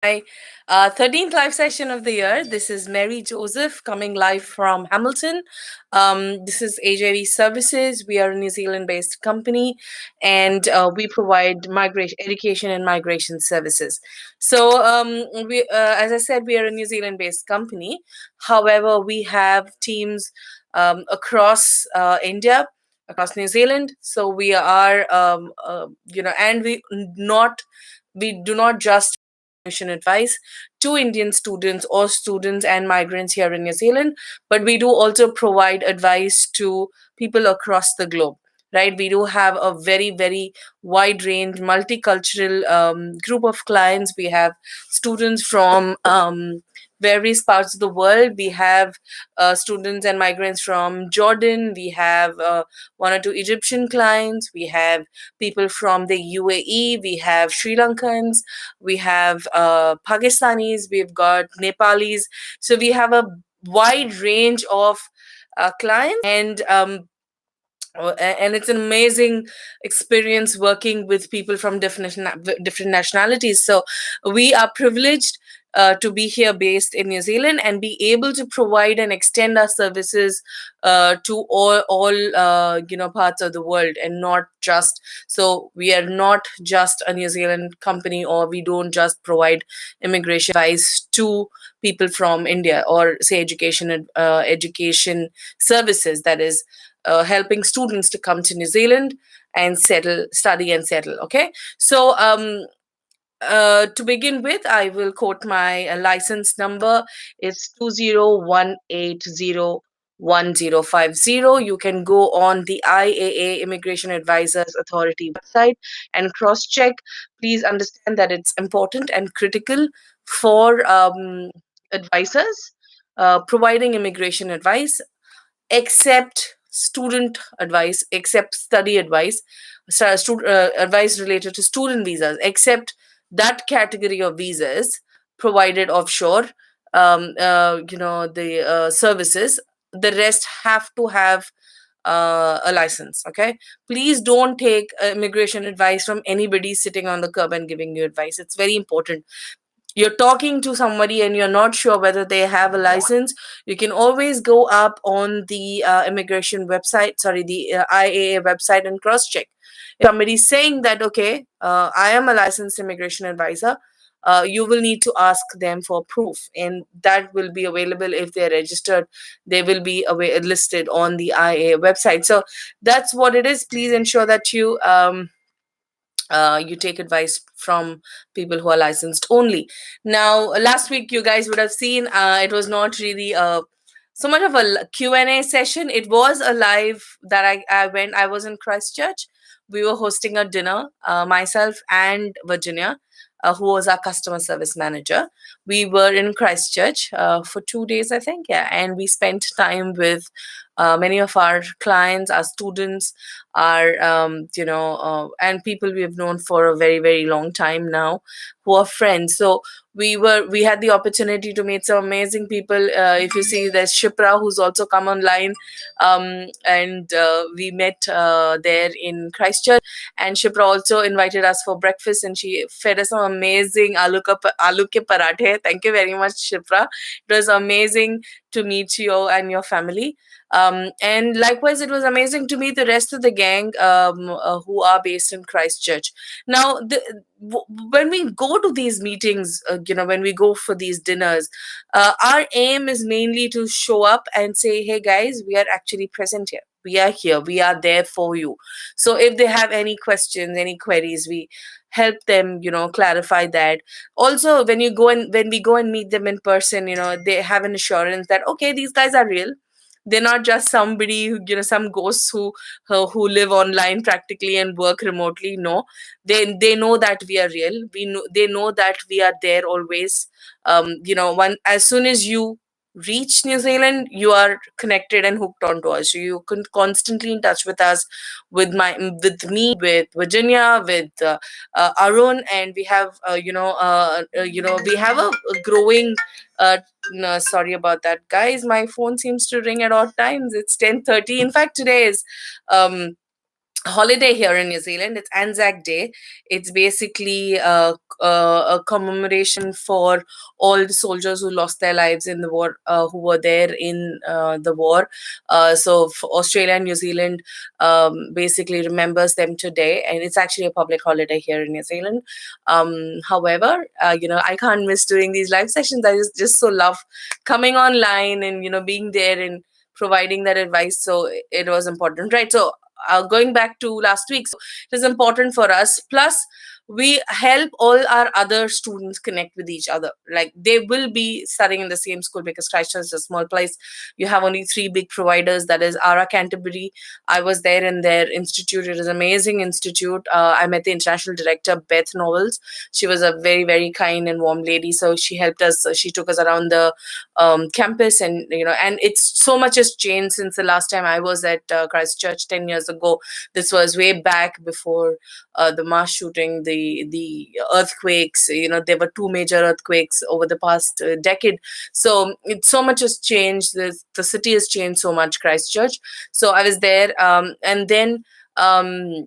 My 13th live session of the year. This is Mary Joseph coming live from Hamilton. This is AJV Services. We are a New Zealand based company and we provide migration, education and migration services. So, as I said, we are a New Zealand based company. However, we have teams across India, across New Zealand. So, we are, and we do not just advice to Indian students or students and migrants here in New Zealand, but we do also provide advice to people across the globe. Right, we do have a very, very wide range, multicultural group of clients. We have students from various parts of the world. We have students and migrants from Jordan. We have one or two Egyptian clients. We have people from the UAE. We have Sri Lankans. We have Pakistanis. We've got Nepalis. So we have a wide range of clients, and it's an amazing experience working with people from different nationalities. So we are privileged to be here based in New Zealand and be able to provide and extend our services to all parts of the world, and not just, so we are not just a New Zealand company, or we don't just provide immigration advice to people from India, or say education services, that is helping students to come to New Zealand and study and settle. Okay, so to begin with, I will quote my license number. It's 2018011050. You can go on the IAA Immigration Advisors Authority website and cross check. Please understand that it's important and critical for advisors providing immigration advice, except student advice, except study advice, advice related to student visas, except that category of visas provided offshore, the services. The rest have to have a license. Okay, please don't take immigration advice from anybody sitting on the curb and giving you advice. It's very important. You're talking to somebody and you're not sure whether they have a license, you can always go up on the immigration website, sorry, the IAA website, and cross check. If somebody's saying that, okay, I am a licensed immigration advisor, you will need to ask them for proof, and that will be available. If they're registered, they will be listed on the IAA website. So that's what it is. Please ensure that you take advice from people who are licensed only. Now, last week you guys would have seen it was not really so much of a Q&A session. It was a live that I was in Christchurch. We were hosting a dinner, myself and Virginia, who was our customer service manager. We were in Christchurch for 2 days, I think, yeah, and we spent time with many of our clients, our students, our and people we have known for a very, very long time now, who are friends. So we had the opportunity to meet some amazing people. If you see, there's Shipra, who's also come online, and we met there in Christchurch. And Shipra also invited us for breakfast, and she fed us some amazing aloo ke parathe. Thank you very much, Shipra. It was amazing to meet you and your family. And likewise, it was amazing to meet the rest of the gang who are based in Christchurch. Now, when we go to these meetings, when we go for these dinners, our aim is mainly to show up and say, hey guys, we are actually present here. We are here. We are there for you. So if they have any questions, any queries, we help them, clarify that. Also, when we go and meet them in person, they have an assurance that, okay, these guys are real. They're not just somebody who, some ghosts who live online practically and work remotely. No, they know that we are real. They know that we are there always. One, as soon as you reach New Zealand, you are connected and hooked onto us. So you can constantly in touch with us, with me, with Virginia, with Arun, and we have we have a growing. No, sorry about that, guys. My phone seems to ring at odd times. It's 10:30. In fact, today is holiday here in New Zealand. It's Anzac Day. It's basically a commemoration for all the soldiers who lost their lives in the war, who were there in the war. So for Australia and New Zealand basically remembers them today, and it's actually a public holiday here in New Zealand. However, I can't miss doing these live sessions. I just so love coming online and being there and providing that advice. So it was important, right? So going back to last week, so it is important for us. Plus, we help all our other students connect with each other. Like, they will be studying in the same school, because Christchurch is a small place. You have only three big providers, that is Ara Canterbury. I was there in their institute. It is an amazing institute. I met the international director, Beth Novels. She was a very, very kind and warm lady. So she helped us. She took us around the campus, and and it's so much has changed since the last time I was at Christchurch 10 years ago. This was way back before the mass shooting, the earthquakes. There were two major earthquakes over the past decade. So so much has changed. The city has changed so much, Christchurch. So I was there, and then um,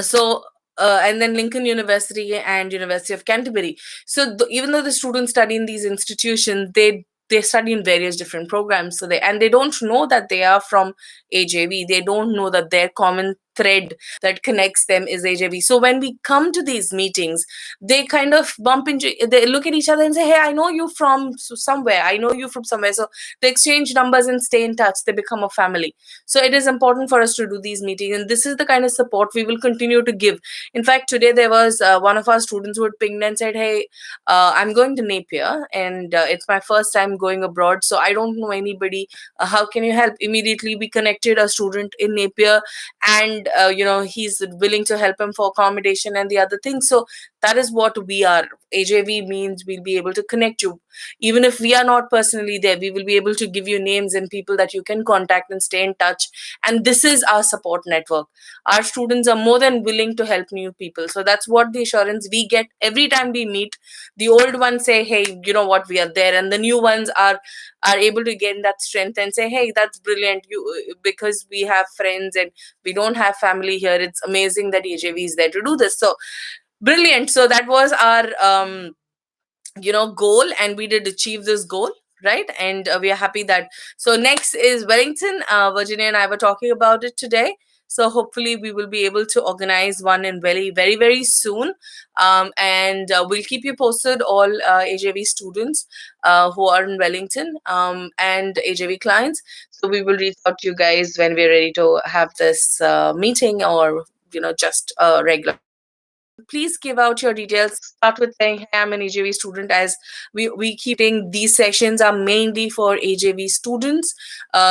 so and then Lincoln University and University of Canterbury. So even though the students study in these institutions, they study in various different programs. So they don't know that they are from AJV. They don't know that their common thread that connects them is AJV. So when we come to these meetings, they kind of they look at each other and say, "Hey, I know you from somewhere. I know you from somewhere." So they exchange numbers and stay in touch. They become a family. So it is important for us to do these meetings, and this is the kind of support we will continue to give. In fact, today there was one of our students who had pinged and said, "Hey, I'm going to Napier, and it's my first time going abroad, so I don't know anybody. How can you help?" Immediately we connected a student in Napier, and he's willing to help him for accommodation and the other things. So that is what we are. AJV means we'll be able to connect you. Even if we are not personally there, we will be able to give you names and people that you can contact and stay in touch. And this is our support network. Our students are more than willing to help new people. So that's what the assurance we get every time we meet. The old ones say, "Hey, you know what, we are there," and the new ones are able to gain that strength and say, "Hey, that's brilliant, you, because we have friends and we don't have family here. It's amazing that AJV is there to do this." So brilliant. So that was our goal, and we did achieve this goal, right? And we are happy that. So next is Wellington. Virginia and I were talking about it today. So hopefully we will be able to organize one in very, very, very soon. And we'll keep you posted, all AJV students who are in Wellington, and AJV clients. So we will reach out to you guys when we're ready to have this meeting, or just a regular meeting. Please give out your details. Start with saying, "Hey, I'm an AJV student," as we keep saying, these sessions are mainly for AJV students.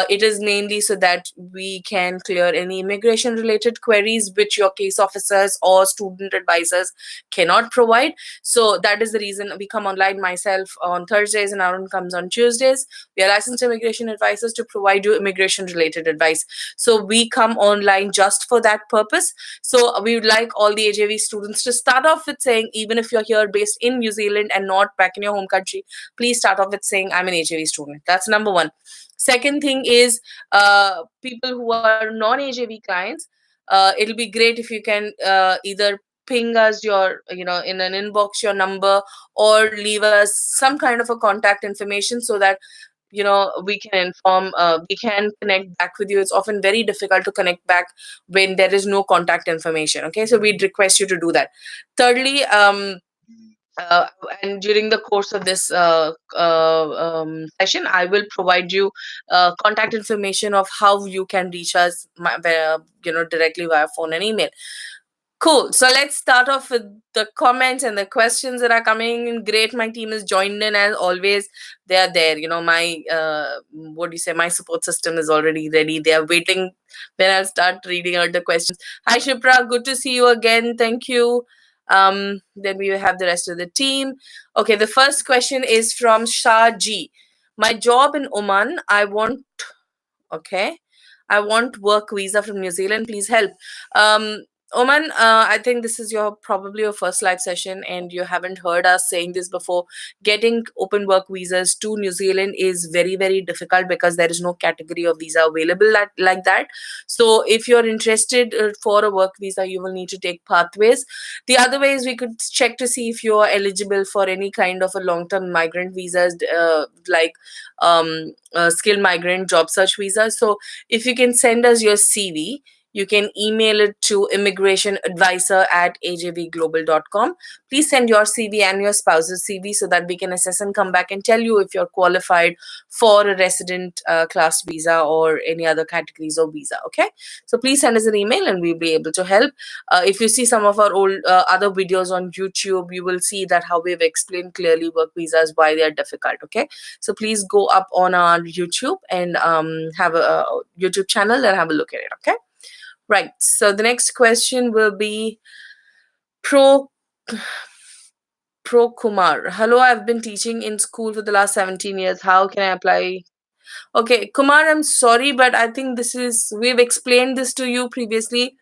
It is mainly so that we can clear any immigration related queries which your case officers or student advisors cannot provide. So that is the reason we come online. Myself on Thursdays and Arun comes on Tuesdays. We are licensed immigration advisors to provide you immigration related advice. So we come online just for that purpose. So we would like all the AJV students to start off with saying, even if you're here based in New Zealand and not back in your home country, please start off with saying, "I'm an AJV student." That's number one. Second thing is, people who are non-AJV clients, it'll be great if you can either ping us your, in an inbox, your number, or leave us some kind of a contact information, so that we can inform, we can connect back with you. It's often very difficult to connect back when there is no contact information. Okay, so we'd request you to do that. Thirdly, uh, and during the course of this session, I will provide you contact information of how you can reach us, directly via phone and email. Cool. So let's start off with the comments and the questions that are coming in. Great. My team is joined in as always. They are there. My what do you say? My support system is already ready. They are waiting when I'll start reading out the questions. Hi Shipra, good to see you again. Thank you. Then we have the rest of the team. Okay, the first question is from Shah G. My job in Oman. Okay. I want work visa from New Zealand. Please help. Oman, I think this is your probably your first live session, and you haven't heard us saying this before. Getting open work visas to New Zealand is very, very difficult because there is no category of visa available like that. So, if you're interested for a work visa, you will need to take pathways. The other way is we could check to see if you are eligible for any kind of a long-term migrant visas, like skilled migrant job search visa. So, if you can send us your CV, you can email it to immigrationadvisor@ajvglobal.com. Please send your CV and your spouse's CV so that we can assess and come back and tell you if you're qualified for a resident class visa or any other categories of visa. Okay. So please send us an email and we'll be able to help. If you see some of our old other videos on YouTube, you will see that how we've explained clearly work visas, why they are difficult. Okay. So please go up on our YouTube and have a YouTube channel and have a look at it. Okay. Right. So the next question will be Pro Pro Kumar. Hello, I've been teaching in school for the last 17 years. How can I apply? Okay, Kumar, I'm sorry, but I think we've explained this to you previously.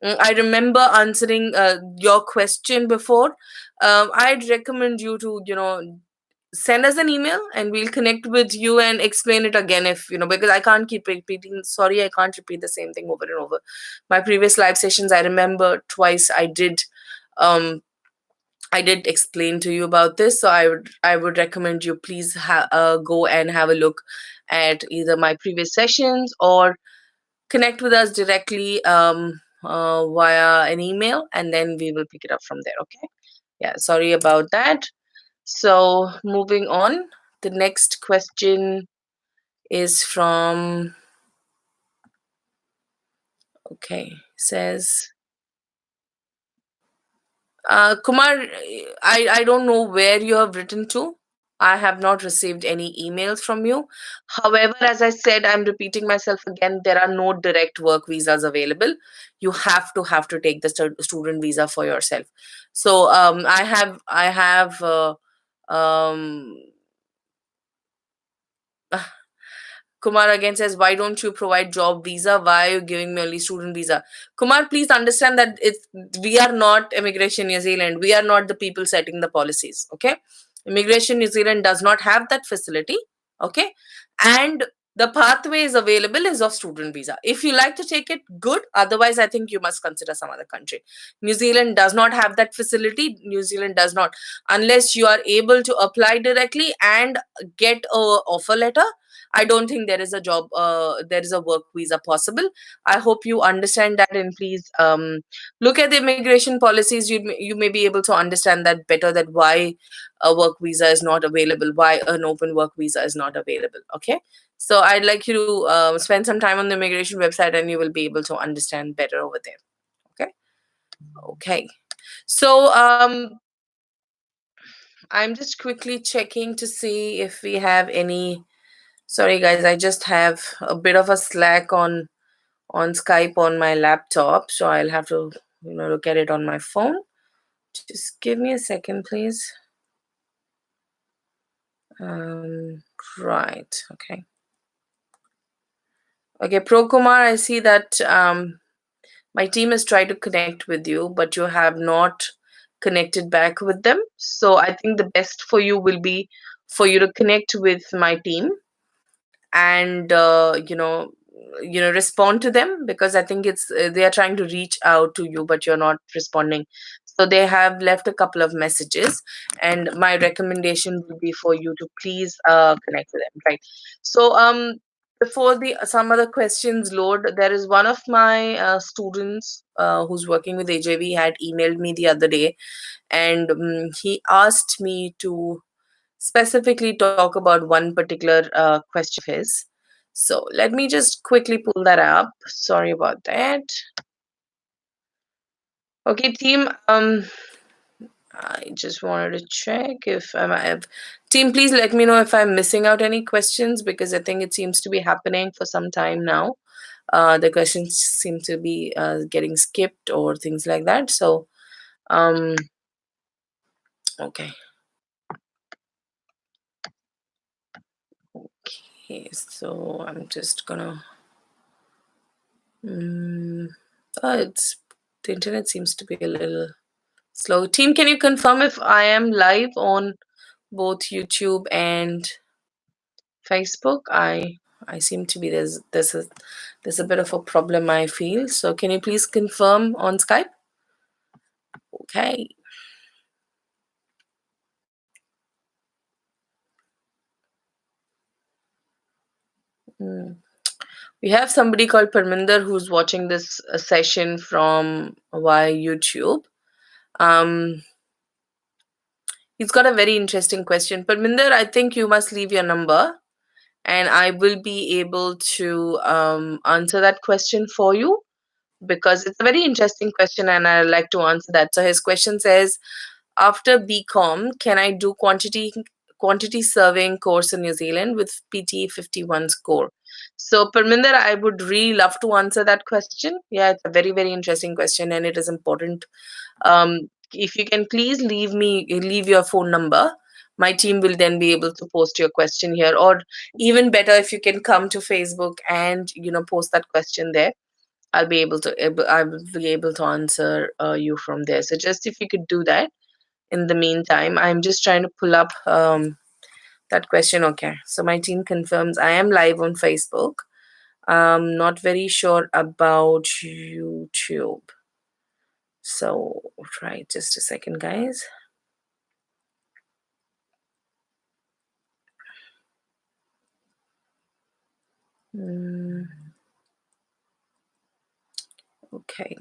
I remember answering your question before. I'd recommend you to, send us an email and we'll connect with you and explain it again if, because I can't keep repeating. Sorry, I can't repeat the same thing over and over. My previous live sessions, I remember twice um, I did explain to you about this. So I would recommend you please go and have a look at either my previous sessions or connect with us directly via an email, and then we will pick it up from there. Okay. Yeah, sorry about that. So moving on, the next question is from, okay, says, Kumar, I don't know where you have written to. I have not received any emails from you. However, as I said, I'm repeating myself again, there are no direct work visas available. You have to take the student visa for yourself. So I have um Kumar again says, why don't you provide job visa? Why are you giving me only student visa? Kumar, please understand that we are not Immigration New Zealand. We are not the people setting the policies. Okay. Immigration New Zealand does not have that facility. Okay. And the pathway is available is of student visa. If you like to take it, good. Otherwise, I think you must consider some other country. New Zealand does not have that facility. New Zealand does not, unless you are able to apply directly and get a offer letter. I don't think there is a work visa possible. I hope you understand that, and please look at the immigration policies. You may be able to understand that better, that why a work visa is not available, why an open work visa is not available. Okay. So I'd like you to spend some time on the immigration website and you will be able to understand better over there. Okay. Okay. So I'm just quickly checking to see if we have any. Sorry, guys, I just have a bit of a slack on Skype on my laptop, so I'll have to look at it on my phone. Just give me a second, please. Um, right. Okay. Okay, Pro Kumar, I see that my team has tried to connect with you, but you have not connected back with them. So I think the best for you will be for you to connect with my team and respond to them, because I think it's they are trying to reach out to you but you're not responding. So they have left a couple of messages, and my recommendation would be for you to please connect with them, right? So before the some other questions load, there is one of my students who's working with AJV had emailed me the other day, and he asked me to specifically talk about one particular question of his. So let me just quickly pull that up. Sorry about that. Okay, team. I just wanted to check if I have. Team, please let me know if I'm missing out any questions, because I think it seems to be happening for some time now. The questions seem to be getting skipped or things like that. So, um, okay. Okay, so I'm just gonna. Mm, it's The internet seems to be a little slow. Team, can you confirm if I am live on both YouTube and Facebook? I seem to be there's a bit of a problem I feel. So can you please confirm on Skype? Okay. Hmm. We have somebody called Parminder who's watching this session from via YouTube. Um, he's got a very interesting question. Parminder, I think you must leave your number, and I will be able to answer that question for you, because it's a very interesting question and I like to answer that. So his question says, after BCom, can I do quantity surveying course in New Zealand with PT 51 score? So Parminder, I would really love to answer that question. Yeah, it's a very, very interesting question and it is important. If you can please leave your phone number, my team will then be able to post your question here, or even better, if you can come to Facebook and post that question there, I will be able to answer you from there. So just if you could do that. In the meantime, I'm just trying to pull up that question. Okay, so my team confirms I am live on Facebook. Not very sure about YouTube. So right, just a second, guys. Okay.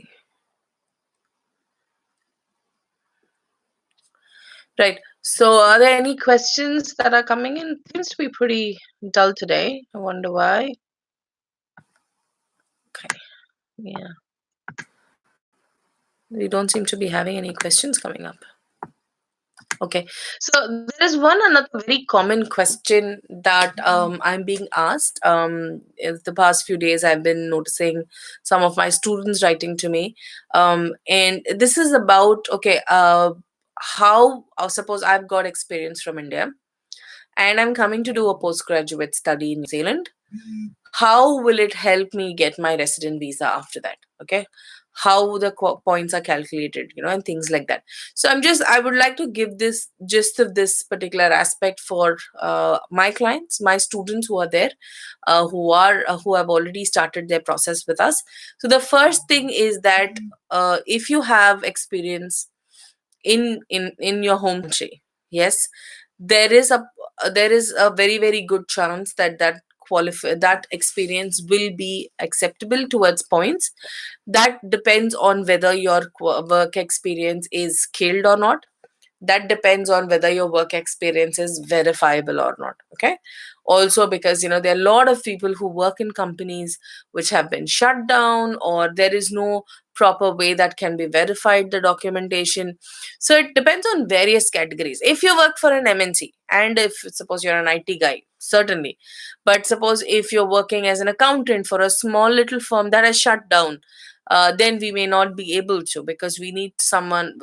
Right. So are there any questions that are coming in? Seems to be pretty dull today. I wonder why. Okay. Yeah. We don't seem to be having any questions coming up. Okay. So there is another very common question that I'm being asked. In the past few days, I've been noticing some of my students writing to me. And this is about, okay, how, suppose I've got experience from India and I'm coming to do a postgraduate study in New Zealand. How will it help me get my resident visa after that? Okay, how the points are calculated, and things like that. So I would like to give this gist of this particular aspect for my clients, my students who are there, who have already started their process with us. So the first thing is that if you have experience in your home country, yes, there is a very, very good chance that that experience will be acceptable towards points. That depends on whether your work experience is skilled or not. That depends on whether your work experience is verifiable or not. Okay, also because there are a lot of people who work in companies which have been shut down, or there is no proper way that can be verified the documentation. So it depends on various categories. If you work for an MNC, and if suppose you're an IT guy, certainly, but suppose if you're working as an accountant for a small little firm that has shut down, then we may not be able to, because we need someone,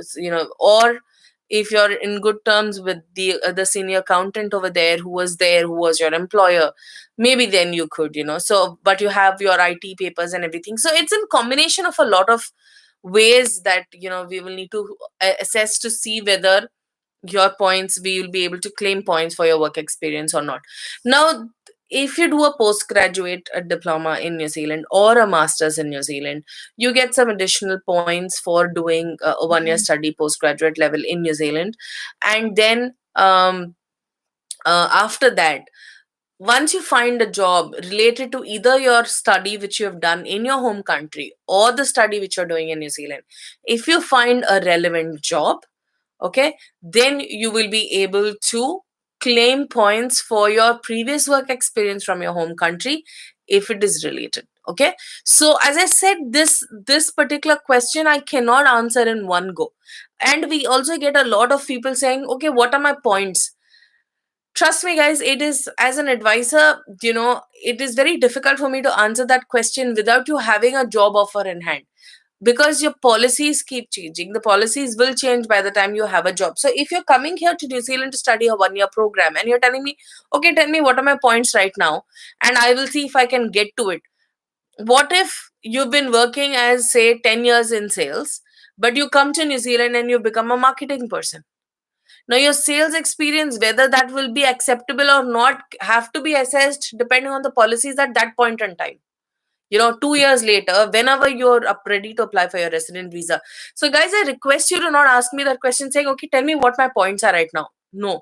or if you're in good terms with the senior accountant over there, who was your employer, maybe then you could, so, but you have your IT papers and everything. So it's in combination of a lot of ways that we will need to assess to see whether your points, we will be able to claim points for your work experience or not. Now, if you do a postgraduate diploma in New Zealand or a master's in New Zealand, you get some additional points for doing a 1 year study postgraduate level in New Zealand. And then after that, once you find a job related to either your study which you have done in your home country or the study which you're doing in New Zealand, if you find a relevant job, okay, then you will be able to claim points for your previous work experience from your home country if it is related. Okay, so as I said, this particular question I cannot answer in one go. And we also get a lot of people saying, okay, what are my points? Trust me, guys, it is, as an advisor, it is very difficult for me to answer that question without you having a job offer in hand, because your policies keep changing. The policies will change by the time you have a job. So if you're coming here to New Zealand to study a 1 year program and you're telling me, okay, tell me what are my points right now, and I will see if I can get to it. What if you've been working as, say, 10 years in sales, but you come to New Zealand and you become a marketing person. Now, your sales experience, whether that will be acceptable or not, have to be assessed depending on the policies at that point in time. 2 years later, whenever you're up ready to apply for your resident visa. So, guys, I request you to not ask me that question saying, okay, tell me what my points are right now. No.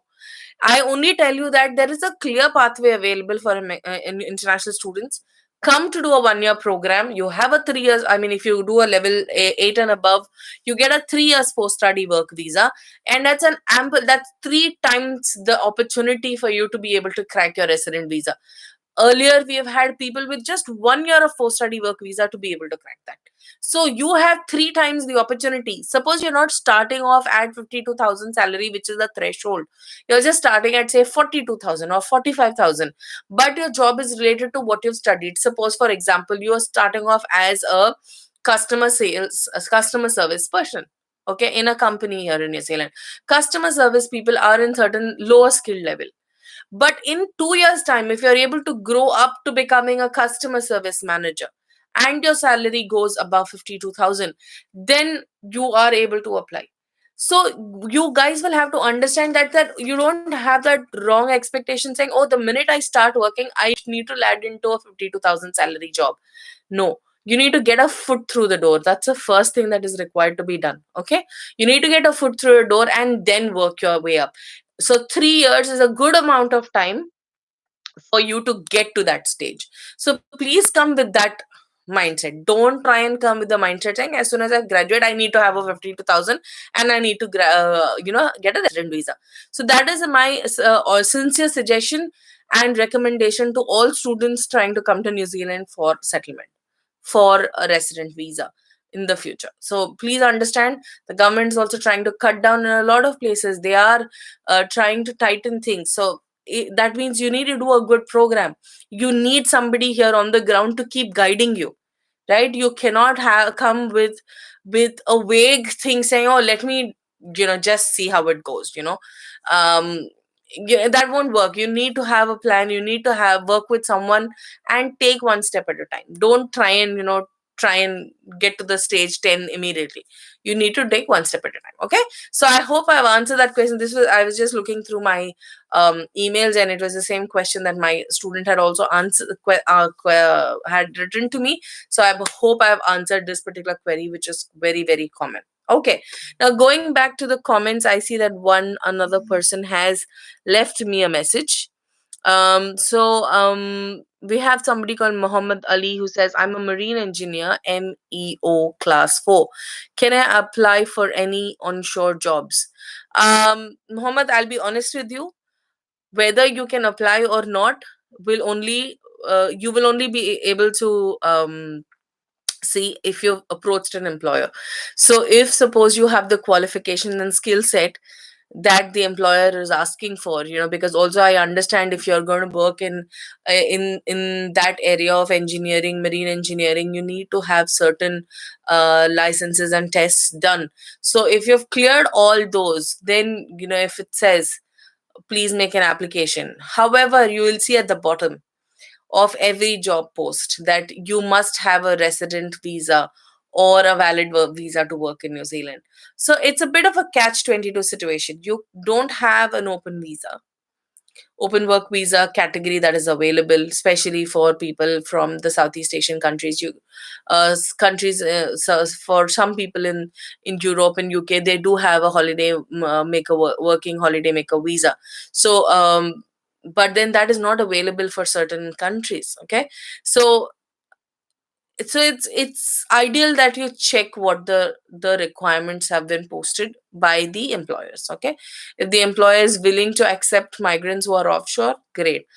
I only tell you that there is a clear pathway available for international students. Come to do a 1 year program. You have a 3 years. I mean, if you do a level 8 and above, you get a 3 years post study work visa, and that's an ample. That's 3 times the opportunity for you to be able to crack your resident visa. Earlier, we have had people with just 1 year of post study work visa to be able to crack that. So you have 3 times the opportunity. Suppose you're not starting off at 52,000 salary, which is the threshold. You're just starting at, say, 42,000 or 45,000, but your job is related to what you've studied. Suppose, for example, you are starting off as a customer service person. Okay, in a company here in New Zealand, customer service people are in certain lower skill level, but in 2 years' time, if you're able to grow up to becoming a customer service manager and your salary goes above 52,000, then you are able to apply. So you guys will have to understand that you don't have that wrong expectation saying, oh, the minute I start working, I need to land into a 52,000 salary job. No, you need to get a foot through the door. That's the first thing that is required to be done. Okay, you need to get a foot through a door and then work your way up. So 3 years is a good amount of time for you to get to that stage. So please come with that mindset. Don't try and come with the mindset saying, as soon as I graduate, I need to have a 52,000 and I need to get a resident visa. So that is my sincere suggestion and recommendation to all students trying to come to New Zealand for settlement, for a resident visa in the future. So please understand, the government is also trying to cut down in a lot of places. They are trying to tighten things. So that means you need to do a good program. You need somebody here on the ground to keep guiding you, right? You cannot have come with a vague thing saying, oh, let me just see how it goes. um that won't work. You need to have a plan. You need to have work with someone and take one step at a time. Don't try and get to the stage 10 immediately. You need to take one step at a time. Okay, so I hope I've answered that question. I was just looking through my emails, and it was the same question that my student had also answered, had written to me. So I hope I've answered this particular query, which is very, very common. Okay, now going back to the comments, I see that another person has left me a message. We have somebody called Muhammad Ali who says, I'm a marine engineer, MEO class 4. Can I apply for any onshore jobs? Muhammad, I'll be honest with you, whether you can apply or not will only you will only be able to see if you've approached an employer. So if suppose you have the qualification and skill set that the employer is asking for, because also I understand if you're going to work in that area of engineering, marine engineering, you need to have certain licenses and tests done. So if you've cleared all those, then if it says please make an application. However, you will see at the bottom of every job post that you must have a resident visa or a valid work visa to work in New Zealand. So it's a bit of a catch 22 situation. You don't have an open work visa category that is available, especially for people from the Southeast Asian countries. So for some people in Europe and UK, they do have a holiday maker working holiday maker visa. So but then that is not available for certain countries. Okay, so it's ideal that you check what the requirements have been posted by the employers. Okay, if the employer is willing to accept migrants who are offshore, great.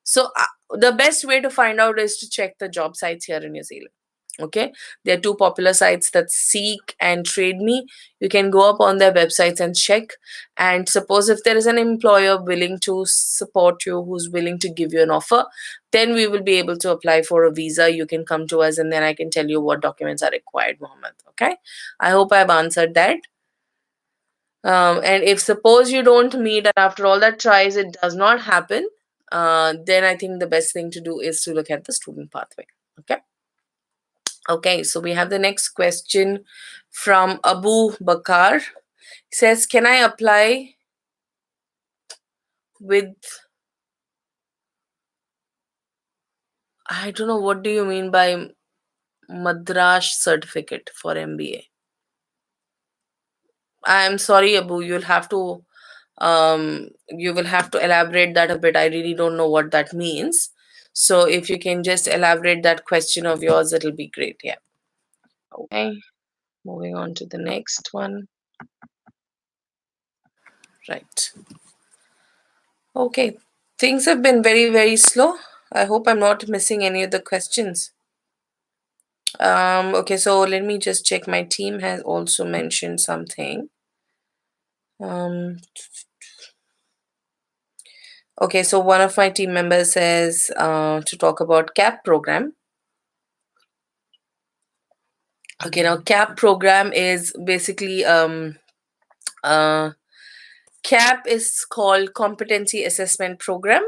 So the best way to find out is to check the job sites here in New Zealand. Okay, there are two popular sites, that's Seek and Trade Me. You can go up on their websites and check, and suppose if there is an employer willing to support you, who's willing to give you an offer, then we will be able to apply for a visa. You can come to us and then I can tell you what documents are required, Mohammed. Okay, I hope I've answered that. And if suppose you don't meet and after all that tries it does not happen, then I think the best thing to do is to look at the student pathway. Okay, Okay, so we have the next question from Abu Bakar. He says, can I apply with, I don't know, what do you mean by Madras certificate for MBA? I'm sorry, Abu, you will have to elaborate that a bit. I really don't know what that means. So if you can just elaborate that question of yours, it'll be great. Yeah. Okay. Moving on to the next one. Right. Okay. Things have been very, very slow. I hope I'm not missing any of the questions. Okay, so let me just check. My team has also mentioned something. Um, okay, so one of my team members says to talk about CAP program. Okay, now CAP program is basically uh, CAP is called Competency Assessment Program.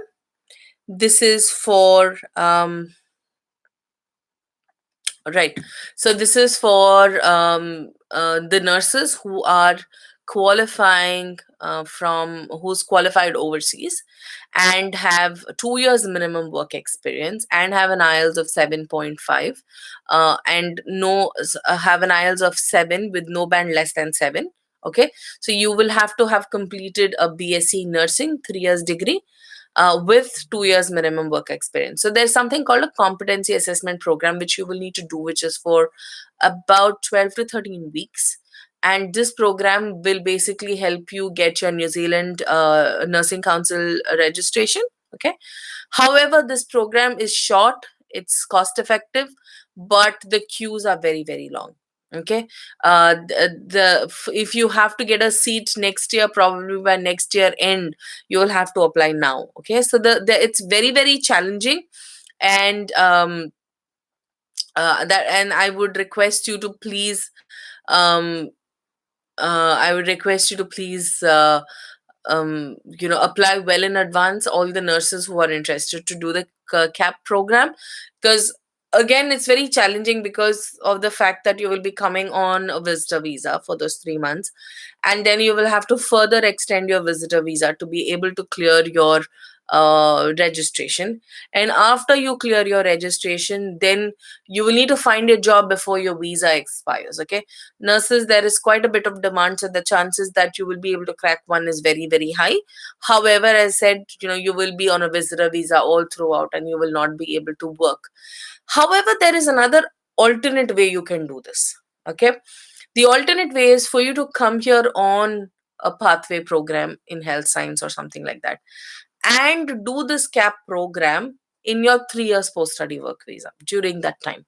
This is for right. So this is for the nurses who are qualifying from who's qualified overseas and have 2 years minimum work experience and have an IELTS of 7.5 and no have an IELTS of 7 with no band less than 7. Okay, so you will have to have completed a BSc nursing 3 years degree with 2 years minimum work experience. So there's something called a competency assessment program which you will need to do, which is for about 12 to 13 weeks. And this program will basically help you get your New Zealand Nursing Council registration. Okay. However, this program is short, it's cost effective, but the queues are very, very long. Okay. If you have to get a seat next year, probably by next year end, you will have to apply now. Okay, so the it's very, very challenging. And that and I would request you to please um I would request you to please apply well in advance, all the nurses who are interested to do the CAP program, because again it's very challenging because of the fact that you will be coming on a visitor visa for those 3 months, and then you will have to further extend your visitor visa to be able to clear your registration. And after you clear your registration, then you will need to find a job before your visa expires. Okay, nurses, there is quite a bit of demand, so the chances that you will be able to crack one is very, very high. However, as said, you will be on a visitor visa all throughout and you will not be able to work. However, there is another alternate way you can do this. Okay, the alternate way is for you to come here on a pathway program in health science or something like that, and do this CAP program in your 3 years post study work visa during that time.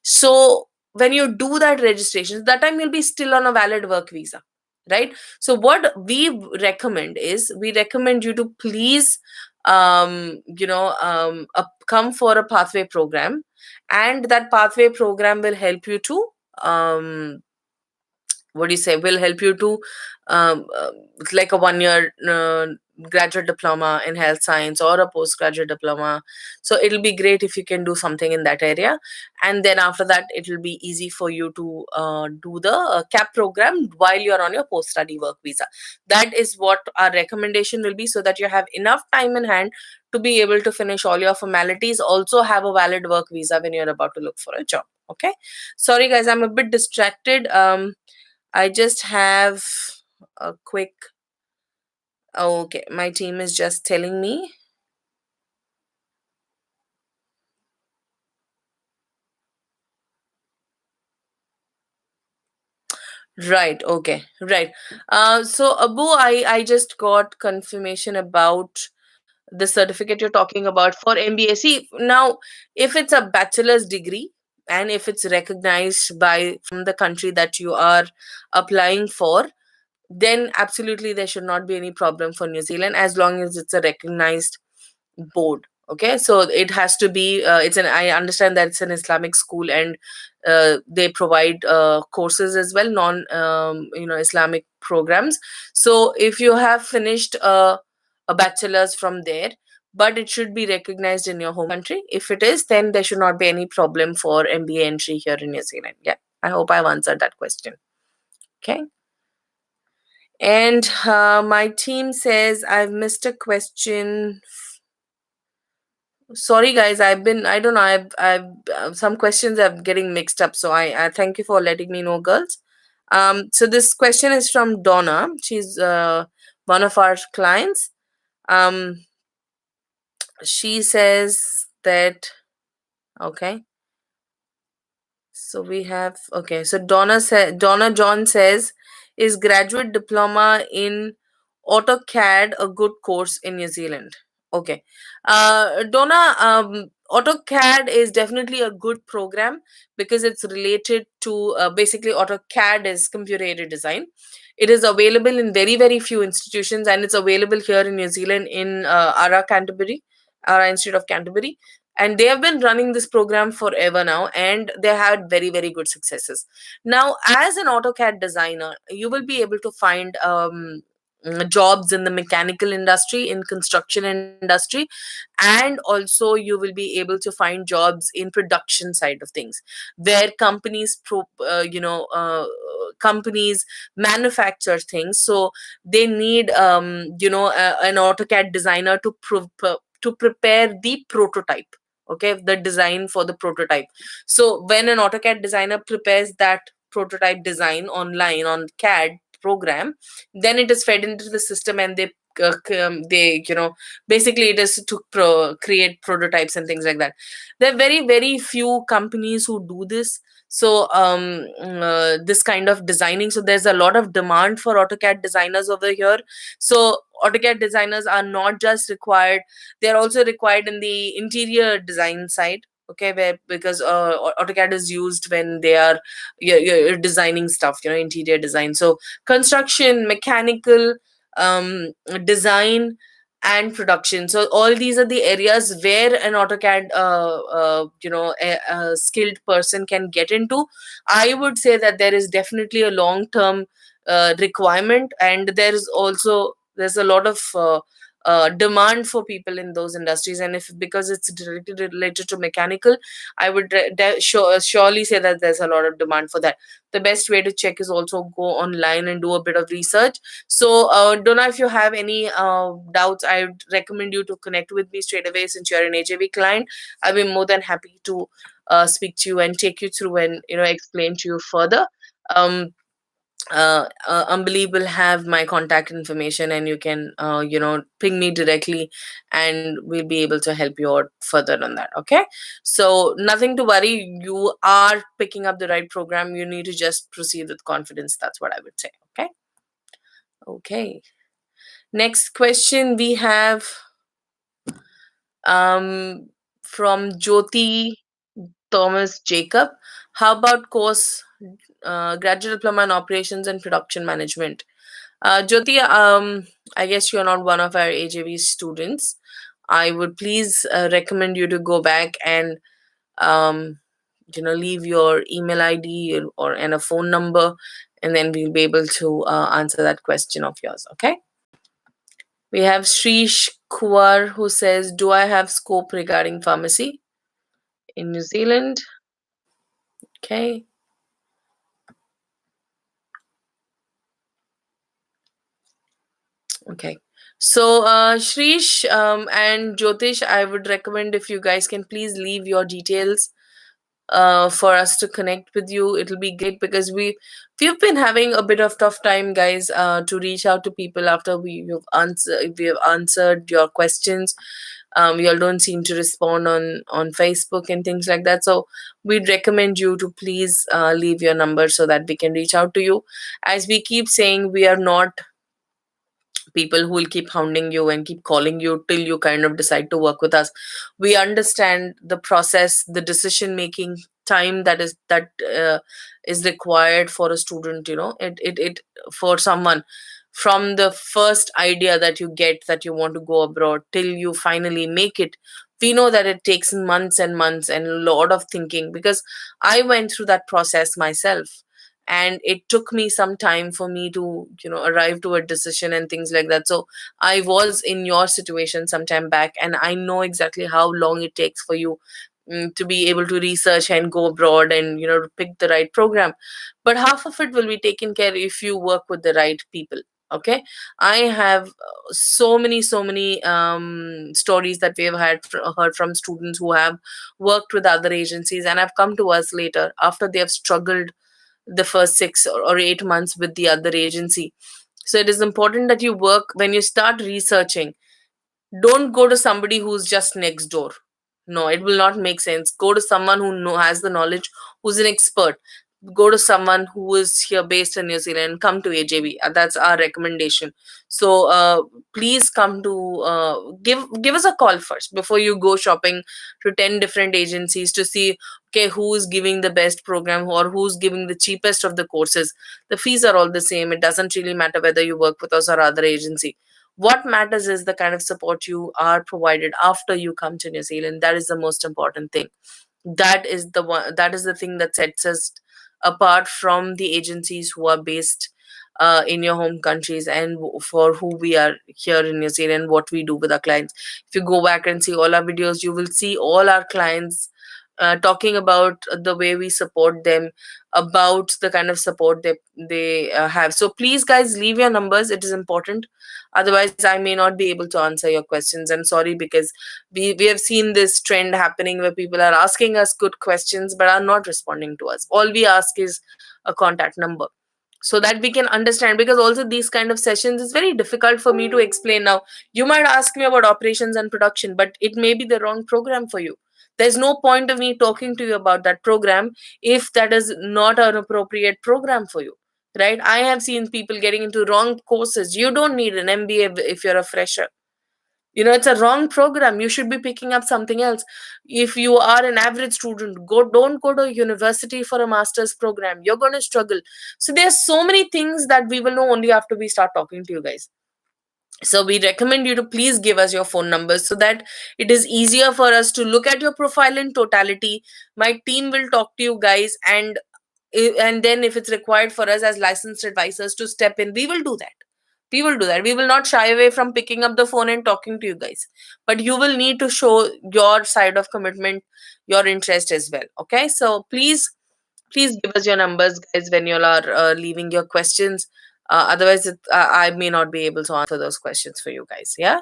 So when you do that registration, that time you'll be still on a valid work visa, right? So what we recommend is, we recommend you to please come for a pathway program, and that pathway program will help you to um what do you say, will help you to um, uh, like a 1 year graduate diploma in health science or a postgraduate diploma. So it'll be great if you can do something in that area, and then after that it'll be easy for you to do the CAP program while you're on your post study work visa. That is what our recommendation will be, so that you have enough time in hand to be able to finish all your formalities, also have a valid work visa when you're about to look for a job. Okay, sorry guys, I'm a bit distracted. I just have a quick. Oh, okay, my team is just telling me. Right. Okay. Right. So Abu, I just got confirmation about the certificate you're talking about for MBA. See, now if it's a bachelor's degree and if it's recognized by from the country that you are applying for, then absolutely there should not be any problem for New Zealand, as long as it's a recognized board. Okay, so it has to be I understand that it's an Islamic school, and they provide courses as well, non Islamic programs. So if you have finished a bachelor's from there, but it should be recognized in your home country. If it is, then there should not be any problem for MBA entry here in New Zealand. Yeah, I hope I've answered that question. Okay. And my team says I've missed a question. Sorry, guys. I don't know. Some questions are getting mixed up. So I thank you for letting me know, girls. So this question is from Donna. She's one of our clients. Um, she says that, okay. So we have, okay. So Donna John says, is graduate diploma in AutoCAD a good course in New Zealand? Okay. Donna, AutoCAD is definitely a good program because it's related to basically AutoCAD is computer aided design. It is available in very, very few institutions, and it's available here in New Zealand in ARA Institute of Canterbury. And they have been running this program forever now, and they had very, very good successes. Now, as an AutoCAD designer, you will be able to find jobs in the mechanical industry, in construction industry, and also you will be able to find jobs in production side of things, where companies manufacture things. So they need an AutoCAD designer to prepare the prototype, okay, the design for the prototype. So when an AutoCAD designer prepares that prototype design online on CAD program, then it is fed into the system, and they basically it is to create prototypes and things like that. There are very, very few companies who do this. So this kind of designing, so there's a lot of demand for AutoCAD designers over here. So AutoCAD designers are not just required, they're also required in the interior design side, okay, where because AutoCAD is used when they are you're designing stuff, interior design. So construction, mechanical, design, and production. So all these are the areas where an AutoCAD a skilled person can get into. I would say that there is definitely a long term requirement, and there's a lot of demand for people in those industries. And if because it's directly related to mechanical, I would surely say that there's a lot of demand for that. The best way to check is also go online and do a bit of research. So Donna, if you have any doubts, I would recommend you to connect with me straight away. Since you're an AJV client, I'll be more than happy to speak to you and take you through and explain to you further. um, Unbelievable have my contact information, and you can ping me directly, and we'll be able to help you out further on that. Okay, so nothing to worry, you are picking up the right program. You need to just proceed with confidence. That's what I would say. Okay. Okay, next question we have from Jyoti Thomas Jacob. How about course graduate diploma in operations and production management? Jyoti, I guess you're not one of our AJV students. I would please recommend you to go back and leave your email ID and a phone number, and then we'll be able to answer that question of yours. Okay. We have Shrish Kuwar who says, "Do I have scope regarding pharmacy in New Zealand?" Okay. Okay. So, Shrish and Jyotish, I would recommend if you guys can please leave your details for us to connect with you. It'll be great because we've been having a bit of tough time, guys, to reach out to people after we have answered your questions. You all don't seem to respond on Facebook and things like that. So we'd recommend you to please leave your number so that we can reach out to you. As we keep saying, we are not people who will keep hounding you and keep calling you till you kind of decide to work with us. We understand the process, the decision making time that is required for a student. It for someone, from the first idea that you get that you want to go abroad till you finally make it, we know that it takes months and months and a lot of thinking, because I went through that process myself. and it took me some time for me to arrive to a decision and things like that. So I was in your situation some time back, and I know exactly how long it takes for you to be able to research and go abroad and pick the right program. But half of it will be taken care if you work with the right people. Okay, I have so many stories that we have heard from students who have worked with other agencies and have come to us later after they have struggled the first 6 or 8 months with the other agency. So it is important that you work when you start researching. Don't go to somebody who's just next door. No, it will not make sense. Go to someone who has the knowledge, who's an expert. Go to someone who is here based in New Zealand. Come to AJB. That's our recommendation. So please come to give us a call first before you go shopping to 10 different agencies to see, okay, who is giving the best program or who's giving the cheapest of the courses. The fees are all the same. It doesn't really matter whether you work with us or other agency. What matters is the kind of support you are provided after you come to New Zealand. That is the most important thing. That is the thing that sets us apart from the agencies who are based in your home countries, and for who we are here in New Zealand, what we do with our clients. If you go back and see all our videos, you will see all our clients talking about the way we support them, about the kind of support they have. So please, guys, leave your numbers. It is important. Otherwise, I may not be able to answer your questions. I'm sorry, because we have seen this trend happening where people are asking us good questions but are not responding to us. All we ask is a contact number so that we can understand, because also these kind of sessions is very difficult for me to explain. Now you might ask me about operations and production, but it may be the wrong program for you. There's no point of me talking to you about that program if that is not an appropriate program for you, right? I have seen people getting into wrong courses. You don't need an MBA if you're a fresher. It's a wrong program. You should be picking up something else. If you are an average student, don't go to university for a master's program. You're going to struggle. So there's so many things that we will know only after we start talking to you guys. So we recommend you to please give us your phone numbers so that it is easier for us to look at your profile in totality. My team will talk to you guys, and then if it's required for us as licensed advisors to step in, we will do that. We will not shy away from picking up the phone and talking to you guys. But you will need to show your side of commitment, your interest as well. Okay, so please give us your numbers, guys, when you are leaving your questions. Otherwise I may not be able to answer those questions for you guys. Yeah.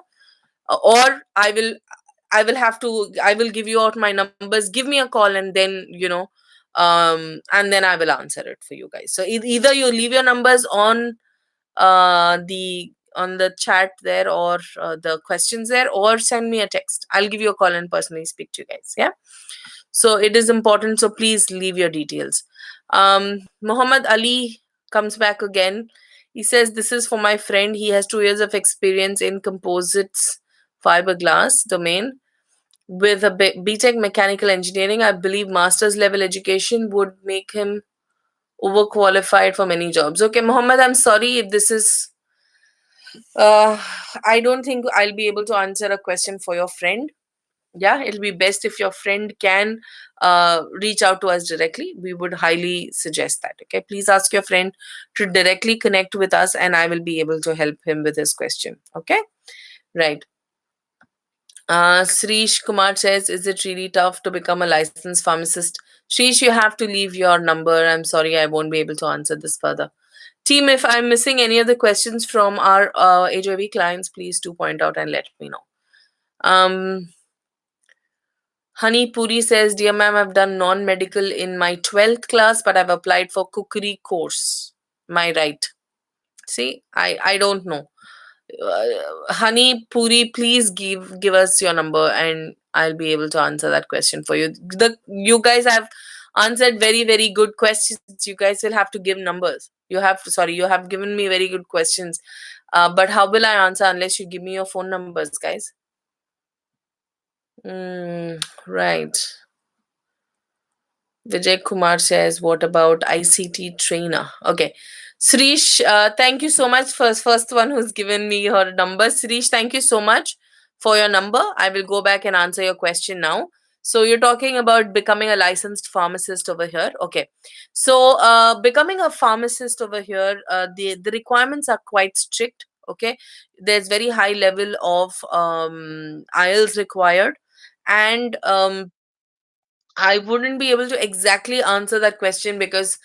Or I will give you out my numbers. Give me a call, and then and then I will answer it for you guys. So either you leave your numbers on the chat there, or the questions there, or send me a text. I'll give you a call and personally speak to you guys. Yeah. So it is important, so please leave your details. Muhammad Ali comes back again. He says, this is for my friend. He has 2 years of experience in composites fiberglass domain with a BTech mechanical engineering. I believe master's level education would make him overqualified for many jobs. Okay, Mohammed, I'm sorry if this is uh I don't think I'll be able to answer a question for your friend. Yeah, it'll be best if your friend can reach out to us directly. We would highly suggest that. Okay, please ask your friend to directly connect with us, and I will be able to help him with his question. Okay, right. Srish Kumar says, is it really tough to become a licensed pharmacist? Srish, you have to leave your number. I'm sorry, I won't be able to answer this further. Team, if I'm missing any of the questions from our HOV clients, please do point out and let me know. Honey Puri says, dear ma'am, I've done non-medical in my 12th class, but I've applied for cookery course. Am I right? See, I don't know. Honey Puri, please give us your number and I'll be able to answer that question for you. You guys have answered very, very good questions. You guys will have to give numbers. You have given me very good questions. But how will I answer unless you give me your phone numbers, guys? Right. Vijay Kumar says, what about ICT trainer? Okay. Srish, thank you so much. First one who's given me her number. Srish, thank you so much for your number. I will go back and answer your question now. So you're talking about becoming a licensed pharmacist over here. Okay. So becoming a pharmacist over here, the requirements are quite strict. Okay. There's very high level of IELTS required, and I wouldn't be able to exactly answer that question because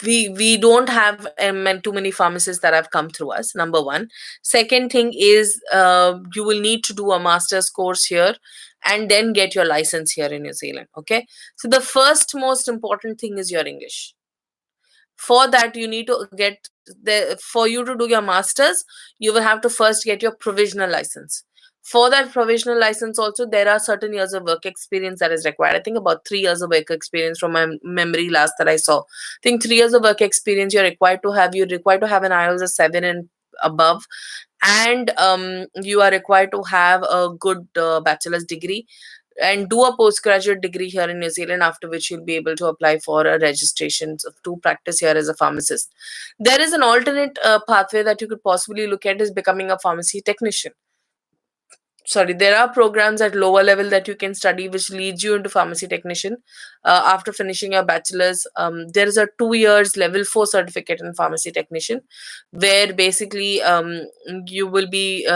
we don't have too many pharmacists that have come through us. Number one. Second thing is, you will need to do a master's course here and then get your license here in New Zealand. Okay. So the first most important thing is your English. For that, you need to get for you to do your masters, you will have to first get your provisional license. For that provisional license also, there are certain years of work experience that is required. I think about 3 years of work experience from my memory last that I saw. I think 3 years of work experience you're required to have an IELTS of 7 and above, and you are required to have a good bachelor's degree and do a postgraduate degree here in New Zealand, after which you'll be able to apply for a registration to practice here as a pharmacist. There is an alternate pathway that you could possibly look at, is becoming a pharmacy technician. Sorry, there are programs at lower level that you can study which leads you into pharmacy technician. After finishing your bachelor's, there is a 2 years level 4 certificate in pharmacy technician, where basically you will be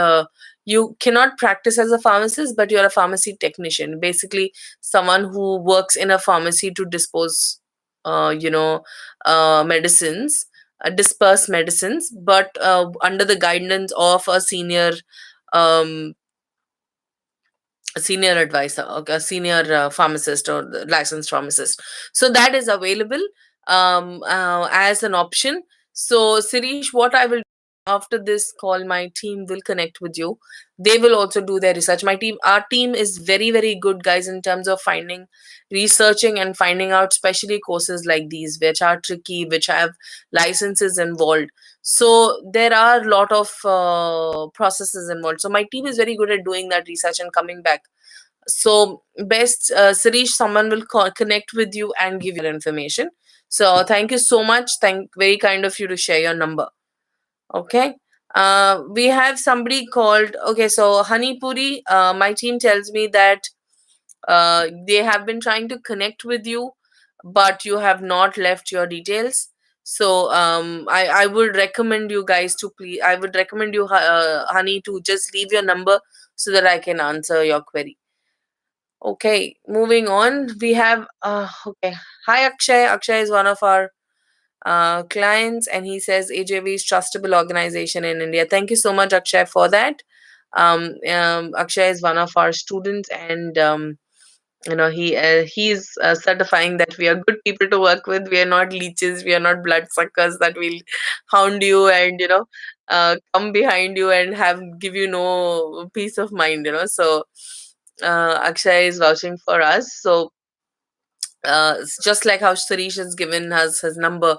you cannot practice as a pharmacist, but you're a pharmacy technician, basically someone who works in a pharmacy to dispose medicines, disperse medicines, but under the guidance of um, a senior advisor, or a senior pharmacist, or the licensed pharmacist. So that is available as an option. So Sirish, what I will do after this call, my team will connect with you. They will also do their research. Our team is very, very good, guys, in terms of researching and finding out, especially courses like these, which are tricky, which have licenses involved. So there are a lot of processes involved. So my team is very good at doing that research and coming back. So best, Sirish, someone will connect with you and give you information. So thank you so much. Very kind of you to share your number. Okay. We have somebody called. Okay, so Hanipuri, my team tells me that they have been trying to connect with you, but you have not left your details. So I would recommend you guys to please. I would recommend you, Honey, to just leave your number so that I can answer your query. Okay, moving on. We have okay. Hi Akshay. Akshay is one of our clients, and he says AJV is trustable organization in India. Thank you so much, Akshay, for that. Akshay is one of our students, and he's certifying that we are good people to work with. We are not leeches. We are not bloodsuckers that will hound you and come behind you and give you no peace of mind. So Akshay is vouching for us. So it's just like how Sarish has given us his number,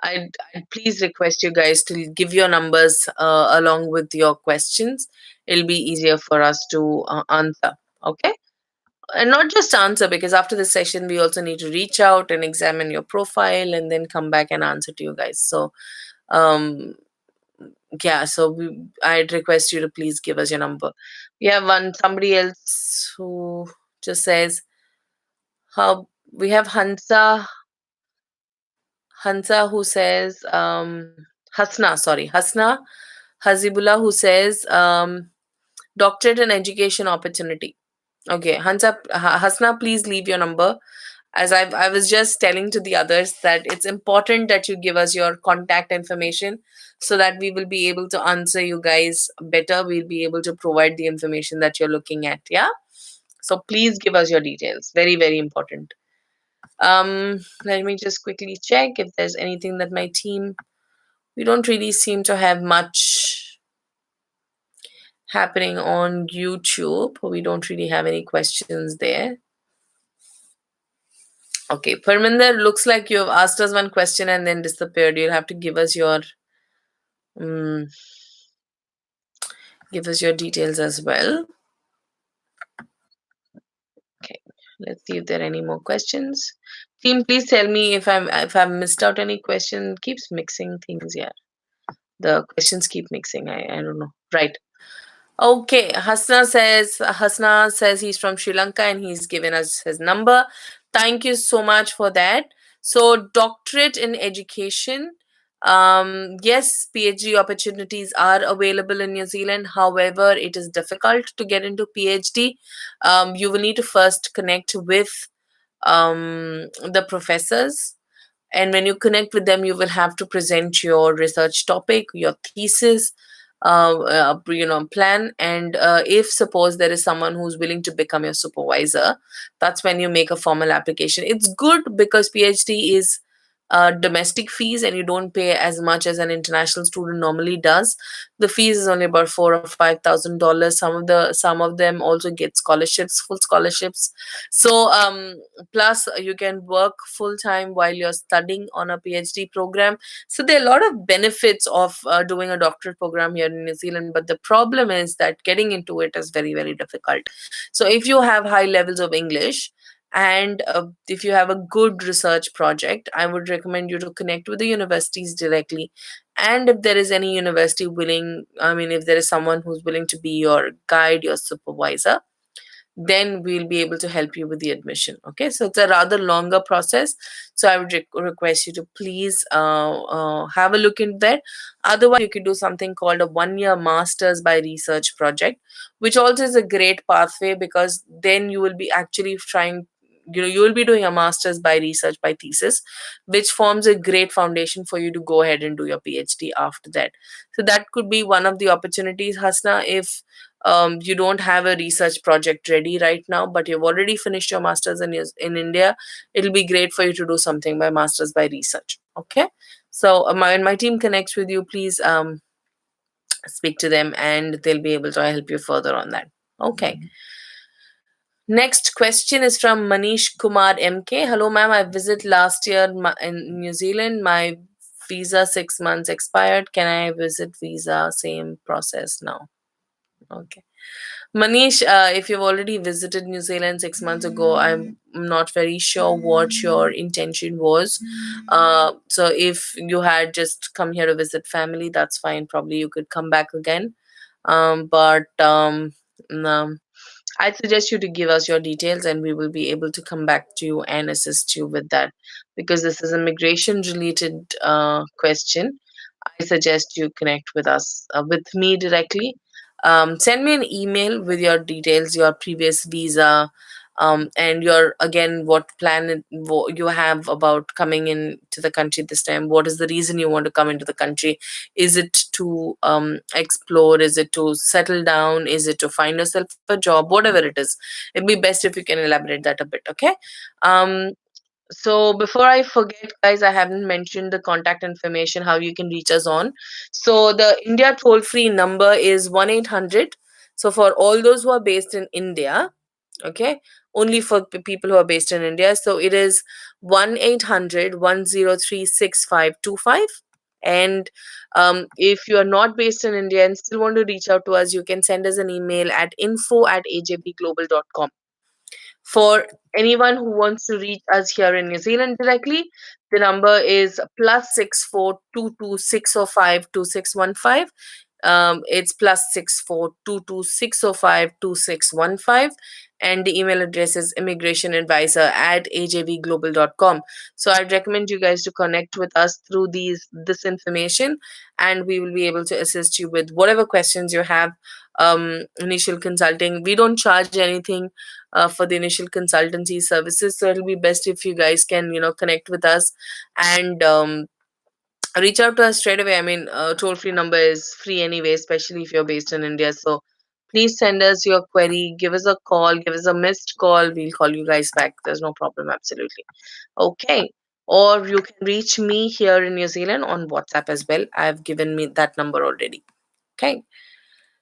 I'd please request you guys to give your numbers along with your questions. It'll be easier for us to answer. Okay. And not just answer, because after this session, we also need to reach out and examine your profile and then come back and answer to you guys. So, um, yeah, so I'd request you to please give us your number. We have somebody else who just says, how we have Hansa who says, Hasna, sorry, Hasna Hazibullah, who says, doctorate and education opportunity. Okay, Hasna, please leave your number. As I was just telling to the others, that it's important that you give us your contact information so that we will be able to answer you guys better. We'll be able to provide the information that you're looking at. Yeah. So please give us your details. Very, very important. Let me just quickly check if there's anything that my team. We don't really seem to have much happening on YouTube. We don't really have any questions there. Okay, Parminder, looks like you have asked us one question and then disappeared. You'll have to give us your details as well. Okay, let's see if there are any more questions. Team, please tell me if I've missed out any question. Keeps mixing things here. The questions keep mixing. I don't know. Right. Okay, Hasna says he's from Sri Lanka and he's given us his number. Thank you so much for that. So, doctorate in education. Yes, PhD opportunities are available in New Zealand. However, it is difficult to get into PhD. You will need to first connect with the professors, and when you connect with them, you will have to present your research topic, your thesis, plan. And if suppose there is someone who's willing to become your supervisor, that's when you make a formal application. It's good because PhD is domestic fees and you don't pay as much as an international student normally does. The fees is only about $4,000 or $5,000. Some of them also get scholarships, full scholarships. So plus you can work full time while you're studying on a PhD program. So there are a lot of benefits of doing a doctorate program here in New Zealand, but the problem is that getting into it is very, very difficult. So if you have high levels of English and if you have a good research project, I would recommend you to connect with the universities directly. And if there is any university willing, I mean, if there is someone who's willing to be your guide, your supervisor, then we'll be able to help you with the admission. Okay, so it's a rather longer process, so I would request you to please have a look into that. Otherwise, you could do something called a 1 year masters by research project, which also is a great pathway, because then you will be actually trying, you will be doing a masters by research by thesis, which forms a great foundation for you to go ahead and do your PhD after that. So that could be one of the opportunities, Hasna. If you don't have a research project ready right now, but you've already finished your masters in India, it'll be great for you to do something by masters by research. Okay, so when my team connects with you, please speak to them and they'll be able to help you further on that. Okay. Next question is from Manish Kumar MK. Hello, ma'am. I visited last year in New Zealand. My visa 6 months expired. Can I visit visa? Same process now. Okay. Manish, if you've already visited New Zealand 6 months ago, I'm not very sure what your intention was. So if you had just come here to visit family, that's fine. Probably you could come back again. But um, I suggest you to give us your details and we will be able to come back to you and assist you with that, because this is a migration related question. I suggest you connect with us, with me directly. Send me an email with your details, your previous visa, and your again what you have about coming in to the country this time. What is the reason you want to come into the country? Is it to explore? Is it to settle down? Is it to find yourself a job? Whatever it is, it'd be best if you can elaborate that a bit. Okay. Um, so before I forget, guys, I haven't mentioned the contact information, how you can reach us on. So the India toll-free number is 1-800. So for all those who are based in India, okay, only for people who are based in India. So it is 1-800-103-6525. And if you are not based in India and still want to reach out to us, you can send us an email at info@ajbglobal.com. For anyone who wants to reach us here in New Zealand directly, the number is +642260526115. It's +642260526115, and the email address is immigrationadvisor@ajvglobal.com. So I'd recommend you guys to connect with us through this information, and we will be able to assist you with whatever questions you have. Initial consulting, we don't charge anything for the initial consultancy services, so it'll be best if you guys can connect with us and reach out to us straight away. I mean, toll free number is free anyway, especially if you're based in India. So please send us your query, give us a call, give us a missed call, we'll call you guys back. There's no problem, absolutely. Okay. Or you can reach me here in New Zealand on WhatsApp as well. I've given me that number already. Okay.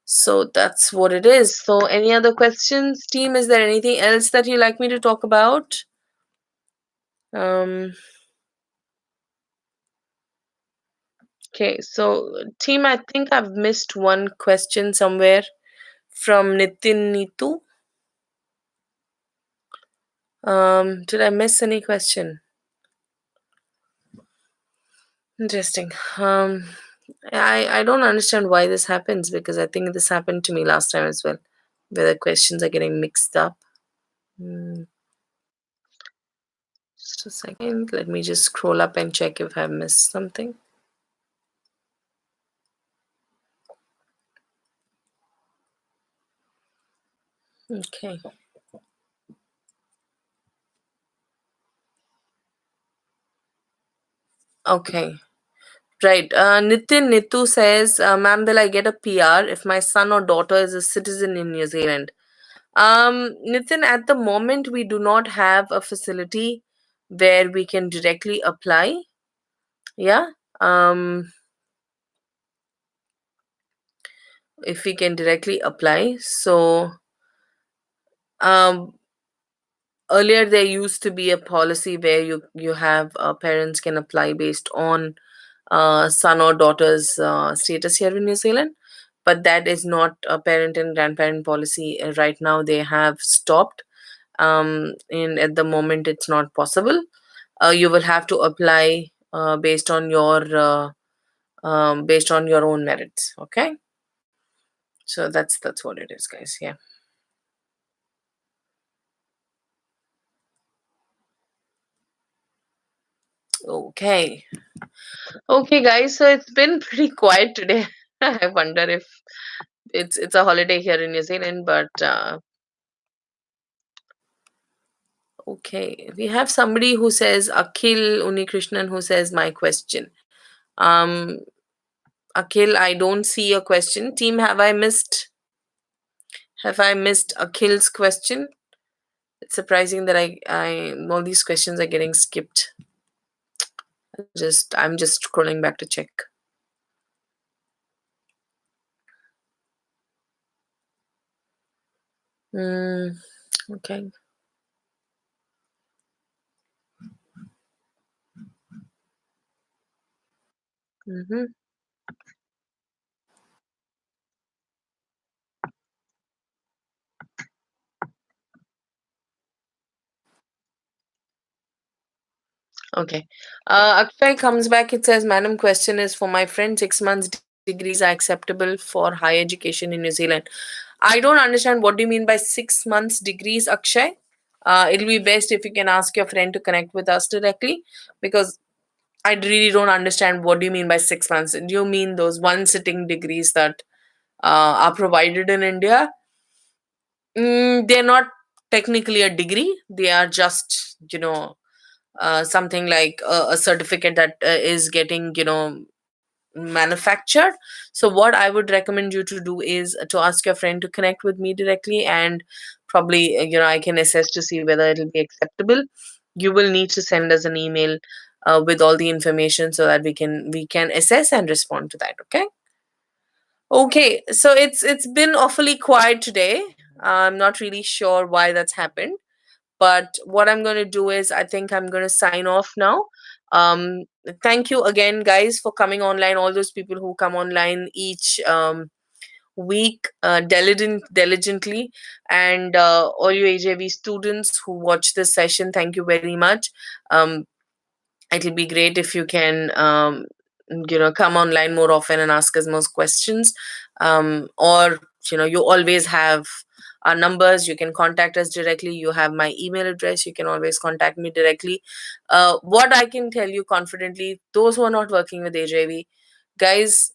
So that's what it is. So any other questions, team? Is there anything else that you like me to talk about? Um, okay, so team, I think I've missed one question somewhere from Nitin Nitu. Did I miss any question? Interesting. I don't understand why this happens, because I think this happened to me last time as well, where the questions are getting mixed up. Hmm, just a second. Let me just scroll up and check if I've missed something. Okay. Okay. Right. Nitin Nitu says, ma'am, will I get a PR if my son or daughter is a citizen in New Zealand? Nitin, at the moment, we do not have a facility where we can directly apply. Yeah. Um, if we can directly apply. So, um, earlier there used to be a policy where you have parents can apply based on son or daughter's status here in New Zealand, but that is not a parent and grandparent policy. Right now, they have stopped. In At the moment, it's not possible. You will have to apply based on your own merits. Okay, so that's what it is, guys. Yeah. Okay. Okay, guys. So it's been pretty quiet today. I wonder if it's a holiday here in New Zealand, but okay. We have somebody who says Akhil Unikrishnan, who says my question. Um, Akhil, I don't see your question. Team, have I missed Akhil's question? It's surprising that I all these questions are getting skipped. I'm just scrolling back to check. Mm, okay. Mm-hmm. Okay. Akshay comes back. It says, Madam, question is for my friend, 6 months degrees are acceptable for higher education in New Zealand. I don't understand what do you mean by 6 months degrees, Akshay. It'll be best if you can ask your friend to connect with us directly, because I really don't understand what do you mean by 6 months. Do you mean those one sitting degrees that are provided in India? They're not technically a degree. They are just, something like a certificate that is getting, manufactured. So what I would recommend you to do is to ask your friend to connect with me directly, and probably, I can assess to see whether it'll be acceptable. You will need to send us an email with all the information so that we can assess and respond to that. Okay. Okay, so it's been awfully quiet today. I'm not really sure why that's happened, but what I'm going to do is I think I'm going to sign off now. Um, Thank you again, guys, for coming online. All those people who come online each week diligently, and all you AJV students who watch this session, thank you very much. Um, it'll be great if you can come online more often and ask us more questions, or you always have our numbers. You can contact us directly. You have my email address. You can always contact me directly. What I can tell you confidently, those who are not working with AJV, guys,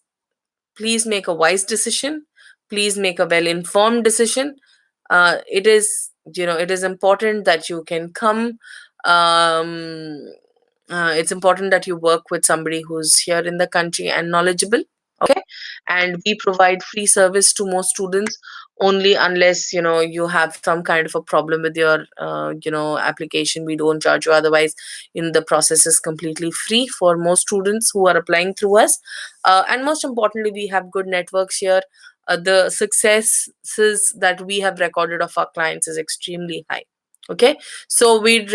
please make a wise decision. Please make a well informed decision. It is important that you can come. Um, uh, it's important that you work with somebody who's here in the country and knowledgeable. Okay. And we provide free service to most students, only unless you have some kind of a problem with your application. We don't charge you. Otherwise, the process is completely free for most students who are applying through us. And most importantly, we have good networks here. The successes that we have recorded of our clients is extremely high. Okay. So we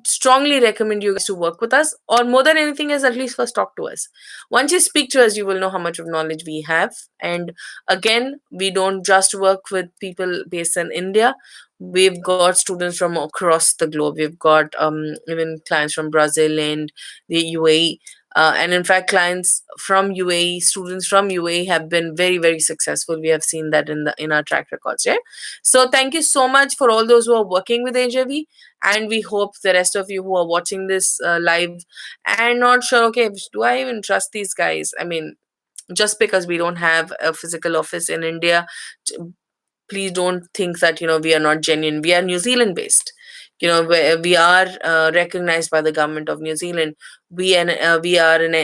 strongly recommend you guys to work with us, or more than anything else, at least first talk to us. Once you speak to us, you will know how much of knowledge we have. And again, we don't just work with people based in India. We've got students from across the globe. We've got even clients from Brazil and the UAE. And in fact, clients from UAE, students from UAE have been very, very successful. We have seen that in our track records. Yeah. So thank you so much for all those who are working with AJV, and we hope the rest of you who are watching this live and not sure, okay, do I even trust these guys? I mean, just because we don't have a physical office in India, please don't think that we are not genuine. We are New Zealand based. We are recognized by the government of New Zealand. We are an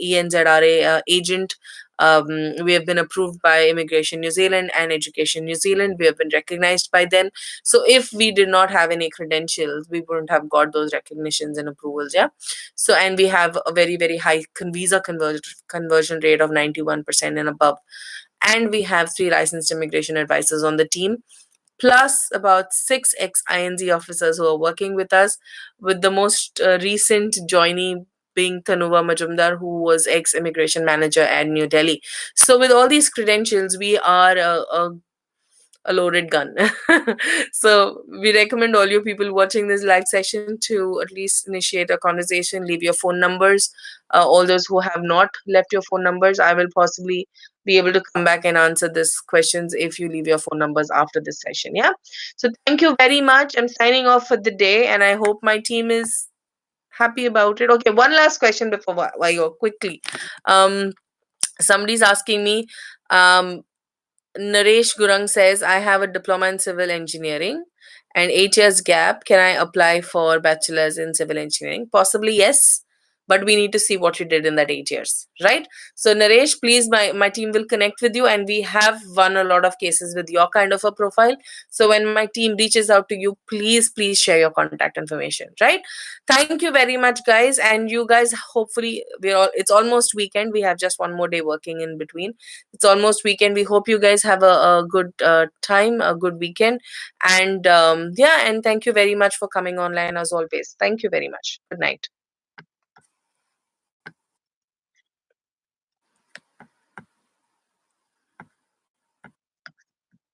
ENZRA agent. We have been approved by Immigration New Zealand and Education New Zealand. We have been recognized by them. So if we did not have any credentials, we wouldn't have got those recognitions and approvals. Yeah. So, and we have a very, very high visa conversion rate of 91% and above. And we have 3 licensed immigration advisors on the team, plus about 6 ex-INZ officers who are working with us, with the most recent joinee being Tanuva Majumdar, who was ex-immigration manager at New Delhi. So with all these credentials, we are a loaded gun. So we recommend all you people watching this live session to at least initiate a conversation, leave your phone numbers. All those who have not left your phone numbers, I will possibly be able to come back and answer these questions if you leave your phone numbers after this session. Yeah. So thank you very much. I'm signing off for the day, and I hope my team is happy about it. Okay, one last question before I go quickly. Somebody's asking me, Naresh Gurung says, I have a diploma in civil engineering and 8 years gap. Can I apply for bachelor's in civil engineering? Possibly, yes. But we need to see what you did in that 8 years, right? So, Naresh, please, my team will connect with you, and we have won a lot of cases with your kind of a profile. So, when my team reaches out to you, please share your contact information, right? Thank you very much, guys. And you guys, hopefully, it's almost weekend. We have just one more day working in between. It's almost weekend. We hope you guys have a good time, a good weekend. And yeah, and thank you very much for coming online as always. Thank you very much. Good night.